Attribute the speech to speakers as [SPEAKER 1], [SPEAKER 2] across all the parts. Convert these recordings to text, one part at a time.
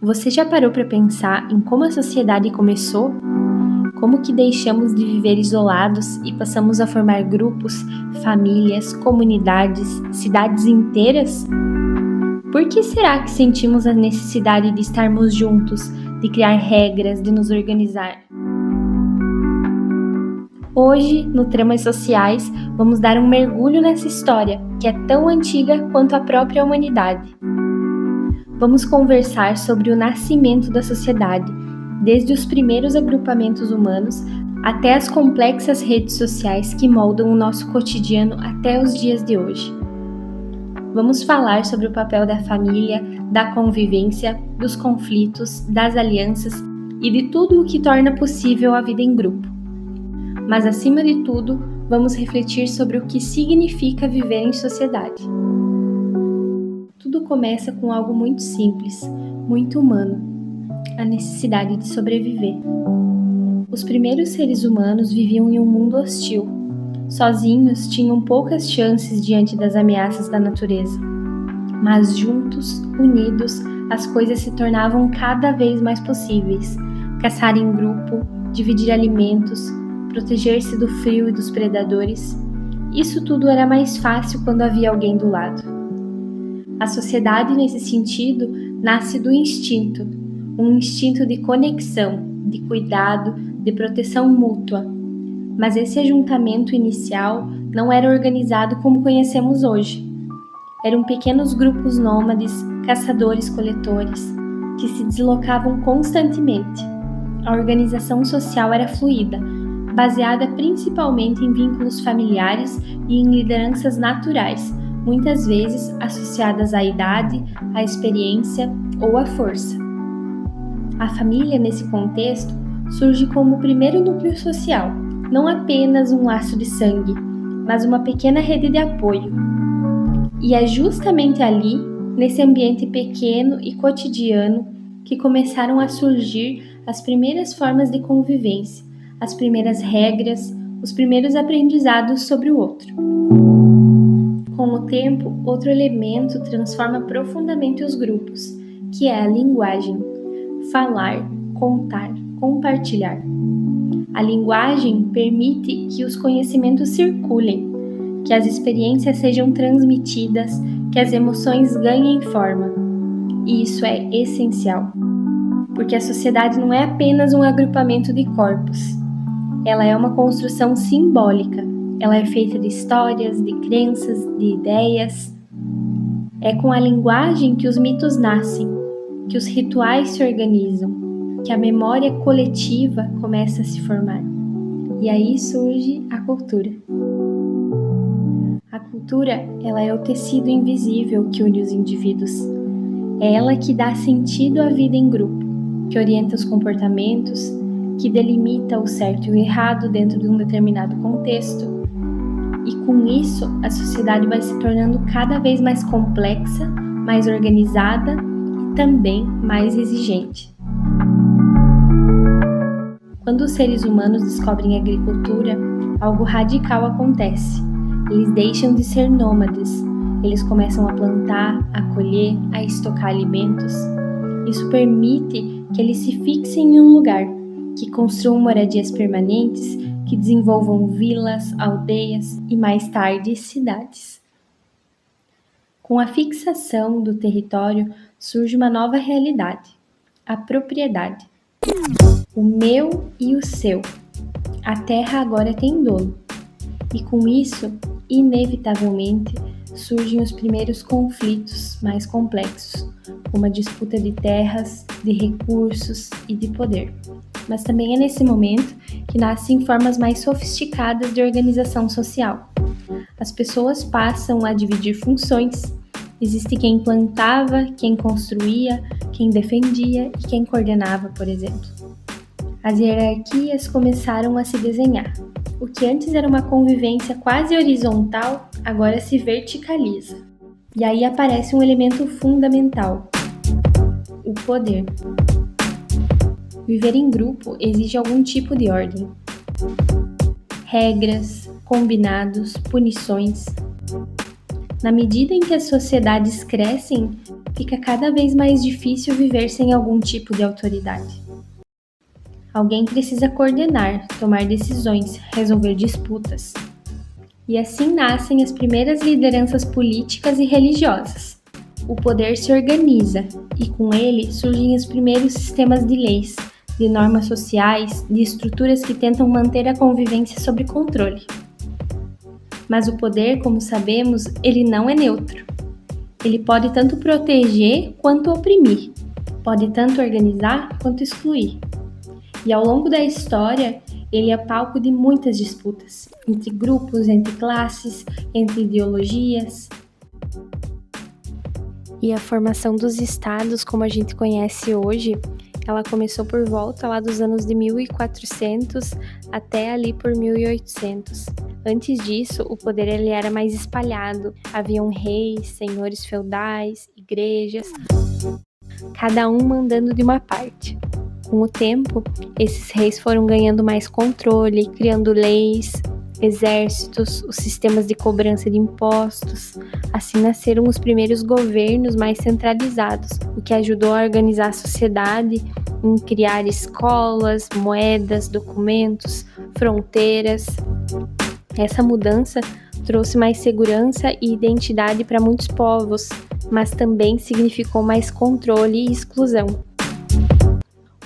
[SPEAKER 1] Você já parou para pensar em como a sociedade começou? Como que deixamos de viver isolados e passamos a formar grupos, famílias, comunidades, cidades inteiras? Por que será que sentimos a necessidade de estarmos juntos, de criar regras, de nos organizar? Hoje, no Tramas Sociais, vamos dar um mergulho nessa história, que é tão antiga quanto a própria humanidade. Vamos conversar sobre o nascimento da sociedade, desde os primeiros agrupamentos humanos até as complexas redes sociais que moldam o nosso cotidiano até os dias de hoje. Vamos falar sobre o papel da família, da convivência, dos conflitos, das alianças e de tudo o que torna possível a vida em grupo. Mas, acima de tudo, vamos refletir sobre o que significa viver em sociedade. Tudo começa com algo muito simples, muito humano: a necessidade de sobreviver. Os primeiros seres humanos viviam em um mundo hostil. Sozinhos tinham poucas chances diante das ameaças da natureza. Mas juntos, unidos, as coisas se tornavam cada vez mais possíveis. Caçar em grupo, dividir alimentos, proteger-se do frio e dos predadores. Isso tudo era mais fácil quando havia alguém do lado. A sociedade, nesse sentido, nasce do instinto, um instinto de conexão, de cuidado, de proteção mútua. Mas esse ajuntamento inicial não era organizado como conhecemos hoje. Eram pequenos grupos nômades, caçadores-coletores, que se deslocavam constantemente. A organização social era fluida, baseada principalmente em vínculos familiares e em lideranças naturais, muitas vezes associadas à idade, à experiência ou à força. A família, nesse contexto, surge como o primeiro núcleo social, não apenas um laço de sangue, mas uma pequena rede de apoio. E é justamente ali, nesse ambiente pequeno e cotidiano, que começaram a surgir as primeiras formas de convivência, as primeiras regras, os primeiros aprendizados sobre o outro. Com o tempo, outro elemento transforma profundamente os grupos, que é a linguagem. Falar, contar, compartilhar. A linguagem permite que os conhecimentos circulem, que as experiências sejam transmitidas, que as emoções ganhem forma. E isso é essencial, porque a sociedade não é apenas um agrupamento de corpos. Ela é uma construção simbólica. Ela é feita de histórias, de crenças, de ideias. É com a linguagem que os mitos nascem, que os rituais se organizam, que a memória coletiva começa a se formar. E aí surge a cultura. A cultura, ela é o tecido invisível que une os indivíduos. É ela que dá sentido à vida em grupo, que orienta os comportamentos, que delimita o certo e o errado dentro de um determinado contexto. E com isso, a sociedade vai se tornando cada vez mais complexa, mais organizada e também mais exigente. Quando os seres humanos descobrem a agricultura, algo radical acontece. Eles deixam de ser nômades. Eles começam a plantar, a colher, a estocar alimentos. Isso permite que eles se fixem em um lugar, que construam moradias permanentes, que desenvolvam vilas, aldeias e, mais tarde, cidades. Com a fixação do território, surge uma nova realidade: a propriedade. O meu e o seu. A terra agora tem dono. E com isso, inevitavelmente, surgem os primeiros conflitos mais complexos, como a disputa de terras, de recursos e de poder. Mas também é nesse momento que nascem formas mais sofisticadas de organização social. As pessoas passam a dividir funções. Existe quem plantava, quem construía, quem defendia e quem coordenava, por exemplo. As hierarquias começaram a se desenhar. O que antes era uma convivência quase horizontal, agora se verticaliza. E aí aparece um elemento fundamental: o poder. Viver em grupo exige algum tipo de ordem. Regras, combinados, punições. Na medida em que as sociedades crescem, fica cada vez mais difícil viver sem algum tipo de autoridade. Alguém precisa coordenar, tomar decisões, resolver disputas. E assim nascem as primeiras lideranças políticas e religiosas. O poder se organiza e com ele surgem os primeiros sistemas de leis, de normas sociais, de estruturas que tentam manter a convivência sob controle. Mas o poder, como sabemos, ele não é neutro. Ele pode tanto proteger quanto oprimir, pode tanto organizar quanto excluir. E ao longo da história, ele é palco de muitas disputas, entre grupos, entre classes, entre ideologias. E a formação dos estados, como a gente conhece hoje, ela começou por volta lá dos anos de 1400 até ali por 1800. Antes disso, o poder ele era mais espalhado. Haviam reis, senhores feudais, igrejas, cada um mandando de uma parte. Com o tempo, esses reis foram ganhando mais controle, criando leis, exércitos, os sistemas de cobrança de impostos. Assim nasceram os primeiros governos mais centralizados, o que ajudou a organizar a sociedade em criar escolas, moedas, documentos, fronteiras. Essa mudança trouxe mais segurança e identidade para muitos povos, mas também significou mais controle e exclusão.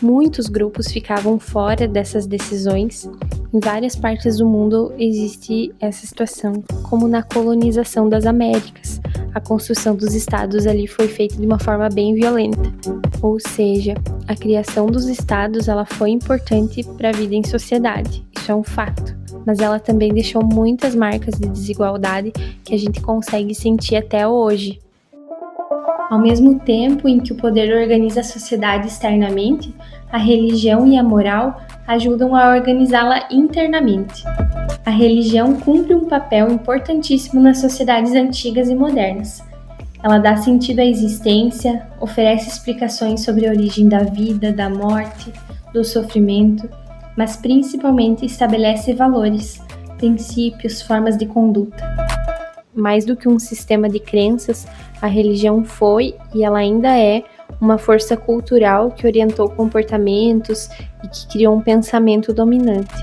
[SPEAKER 1] Muitos grupos ficavam fora dessas decisões. Em várias partes do mundo existe essa situação, como na colonização das Américas. A construção dos estados ali foi feita de uma forma bem violenta. Ou seja, a criação dos estados ela foi importante para a vida em sociedade. Isso é um fato. Mas ela também deixou muitas marcas de desigualdade que a gente consegue sentir até hoje. Ao mesmo tempo em que o poder organiza a sociedade externamente, a religião e a moral ajudam a organizá-la internamente. A religião cumpre um papel importantíssimo nas sociedades antigas e modernas. Ela dá sentido à existência, oferece explicações sobre a origem da vida, da morte, do sofrimento, mas principalmente estabelece valores, princípios, formas de conduta. Mais do que um sistema de crenças, a religião foi e ela ainda é uma força cultural que orientou comportamentos e que criou um pensamento dominante.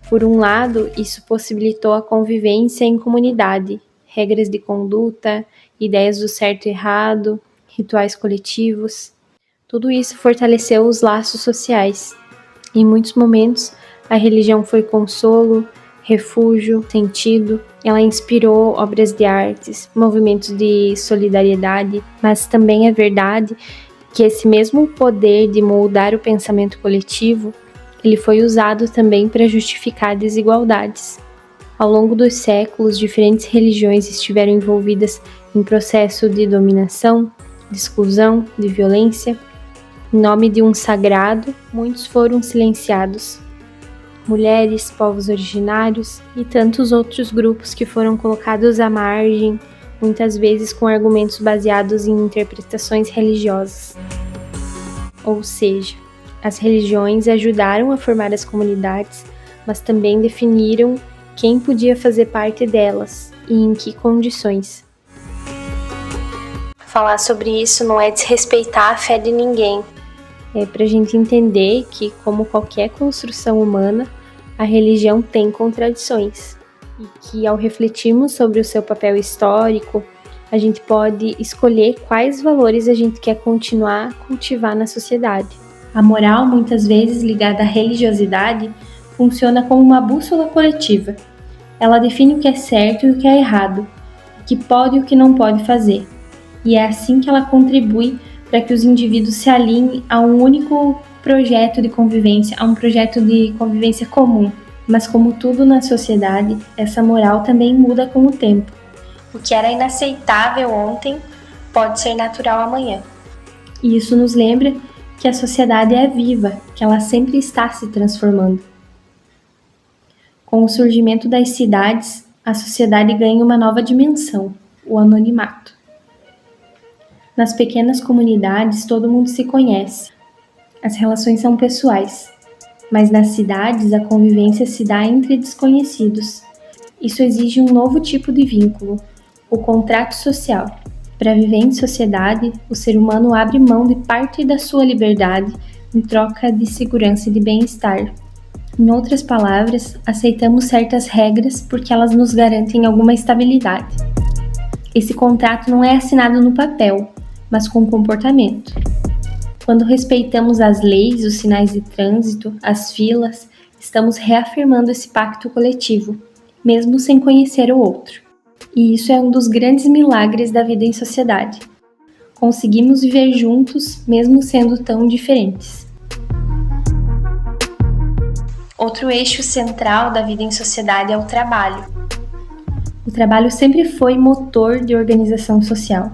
[SPEAKER 1] Por um lado, isso possibilitou a convivência em comunidade, regras de conduta, ideias do certo e errado, rituais coletivos. Tudo isso fortaleceu os laços sociais. Em muitos momentos, a religião foi consolo, refúgio, sentido. Ela inspirou obras de artes, movimentos de solidariedade, mas também é verdade que esse mesmo poder de moldar o pensamento coletivo, ele foi usado também para justificar desigualdades. Ao longo dos séculos, diferentes religiões estiveram envolvidas em processo de dominação, de exclusão, de violência. Em nome de um sagrado, muitos foram silenciados. Mulheres, povos originários e tantos outros grupos que foram colocados à margem, muitas vezes com argumentos baseados em interpretações religiosas. Ou seja, as religiões ajudaram a formar as comunidades, mas também definiram quem podia fazer parte delas e em que condições. Falar sobre isso não é desrespeitar a fé de ninguém. É para a gente entender que, como qualquer construção humana, a religião tem contradições e que, ao refletirmos sobre o seu papel histórico, a gente pode escolher quais valores a gente quer continuar a cultivar na sociedade. A moral, muitas vezes ligada à religiosidade, funciona como uma bússola coletiva. Ela define o que é certo e o que é errado, o que pode e o que não pode fazer. E é assim que ela contribui para que os indivíduos se alinhem a um único projeto de convivência, a um projeto de convivência comum. Mas como tudo na sociedade, essa moral também muda com o tempo. O que era inaceitável ontem pode ser natural amanhã. E isso nos lembra que a sociedade é viva, que ela sempre está se transformando. Com o surgimento das cidades, a sociedade ganha uma nova dimensão, o anonimato. Nas pequenas comunidades, todo mundo se conhece. As relações são pessoais, mas nas cidades a convivência se dá entre desconhecidos. Isso exige um novo tipo de vínculo, o contrato social. Para viver em sociedade, o ser humano abre mão de parte da sua liberdade em troca de segurança e de bem-estar. Em outras palavras, aceitamos certas regras porque elas nos garantem alguma estabilidade. Esse contrato não é assinado no papel, mas com comportamento. Quando respeitamos as leis, os sinais de trânsito, as filas, estamos reafirmando esse pacto coletivo, mesmo sem conhecer o outro. E isso é um dos grandes milagres da vida em sociedade. Conseguimos viver juntos, mesmo sendo tão diferentes. Outro eixo central da vida em sociedade é o trabalho. O trabalho sempre foi motor de organização social,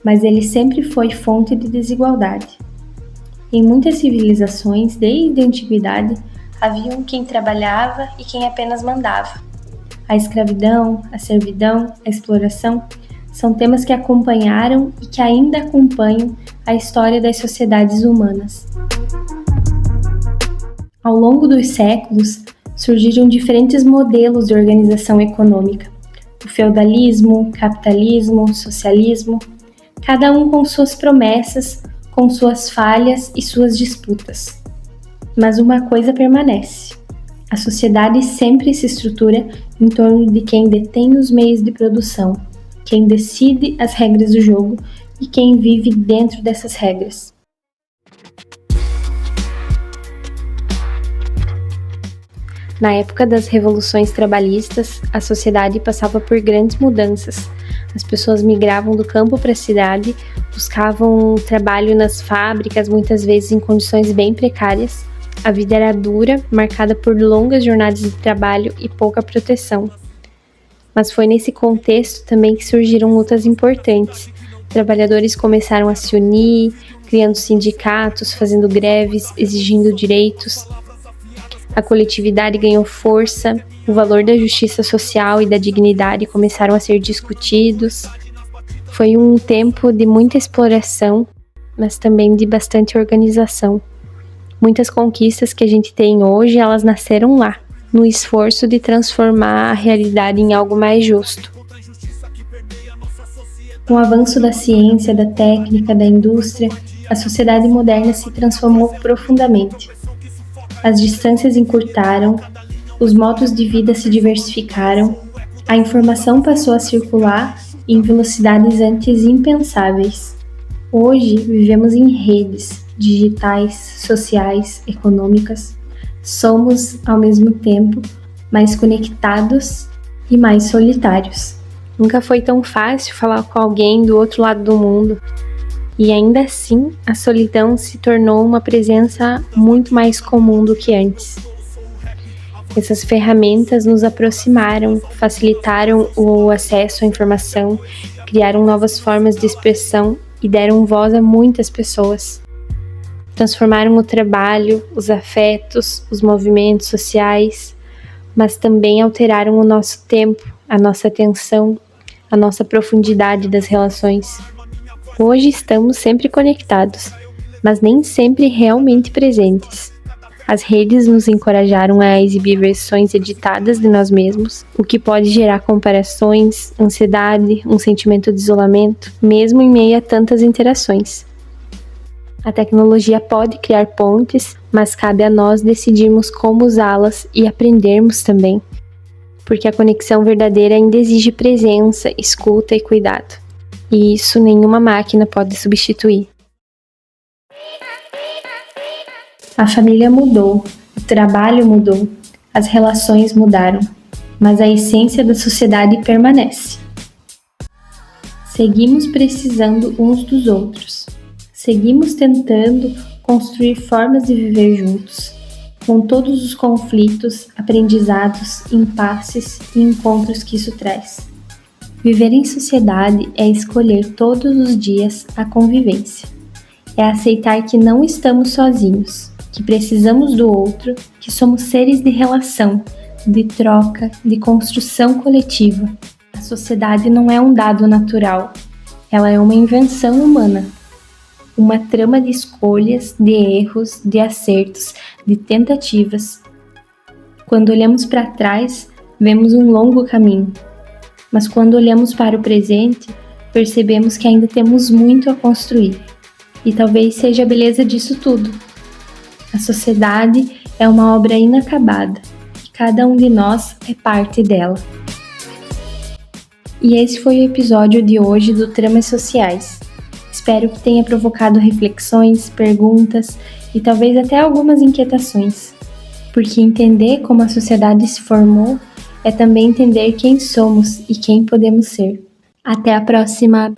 [SPEAKER 1] mas ele sempre foi fonte de desigualdade. Em muitas civilizações, desde a antiguidade, havia quem trabalhava e quem apenas mandava. A escravidão, a servidão, a exploração são temas que acompanharam e que ainda acompanham a história das sociedades humanas. Ao longo dos séculos, surgiram diferentes modelos de organização econômica: o feudalismo, o capitalismo, o socialismo, cada um com suas promessas, com suas falhas e suas disputas. Mas uma coisa permanece: a sociedade sempre se estrutura em torno de quem detém os meios de produção, quem decide as regras do jogo e quem vive dentro dessas regras. Na época das revoluções trabalhistas, a sociedade passava por grandes mudanças. As pessoas migravam do campo para a cidade, buscavam trabalho nas fábricas, muitas vezes em condições bem precárias. A vida era dura, marcada por longas jornadas de trabalho e pouca proteção. Mas foi nesse contexto também que surgiram lutas importantes. Trabalhadores começaram a se unir, criando sindicatos, fazendo greves, exigindo direitos. A coletividade ganhou força, o valor da justiça social e da dignidade começaram a ser discutidos. Foi um tempo de muita exploração, mas também de bastante organização. Muitas conquistas que a gente tem hoje, elas nasceram lá, no esforço de transformar a realidade em algo mais justo. Com o avanço da ciência, da técnica, da indústria, a sociedade moderna se transformou profundamente. As distâncias encurtaram, os modos de vida se diversificaram, a informação passou a circular em velocidades antes impensáveis. Hoje vivemos em redes digitais, sociais, econômicas. Somos, ao mesmo tempo, mais conectados e mais solitários. Nunca foi tão fácil falar com alguém do outro lado do mundo. E ainda assim, a solidão se tornou uma presença muito mais comum do que antes. Essas ferramentas nos aproximaram, facilitaram o acesso à informação, criaram novas formas de expressão e deram voz a muitas pessoas. Transformaram o trabalho, os afetos, os movimentos sociais, mas também alteraram o nosso tempo, a nossa atenção, a nossa profundidade das relações. Hoje estamos sempre conectados, mas nem sempre realmente presentes. As redes nos encorajaram a exibir versões editadas de nós mesmos, o que pode gerar comparações, ansiedade, um sentimento de isolamento, mesmo em meio a tantas interações. A tecnologia pode criar pontes, mas cabe a nós decidirmos como usá-las e aprendermos também, porque a conexão verdadeira ainda exige presença, escuta e cuidado. E isso nenhuma máquina pode substituir. A família mudou, o trabalho mudou, as relações mudaram, mas a essência da sociedade permanece. Seguimos precisando uns dos outros. Seguimos tentando construir formas de viver juntos, com todos os conflitos, aprendizados, impasses e encontros que isso traz. Viver em sociedade é escolher todos os dias a convivência. É aceitar que não estamos sozinhos, que precisamos do outro, que somos seres de relação, de troca, de construção coletiva. A sociedade não é um dado natural, ela é uma invenção humana. Uma trama de escolhas, de erros, de acertos, de tentativas. Quando olhamos para trás, vemos um longo caminho. Mas quando olhamos para o presente, percebemos que ainda temos muito a construir. E talvez seja a beleza disso tudo. A sociedade é uma obra inacabada e cada um de nós é parte dela. E esse foi o episódio de hoje do Tramas Sociais. Espero que tenha provocado reflexões, perguntas e talvez até algumas inquietações, porque entender como a sociedade se formou é também entender quem somos e quem podemos ser. Até a próxima!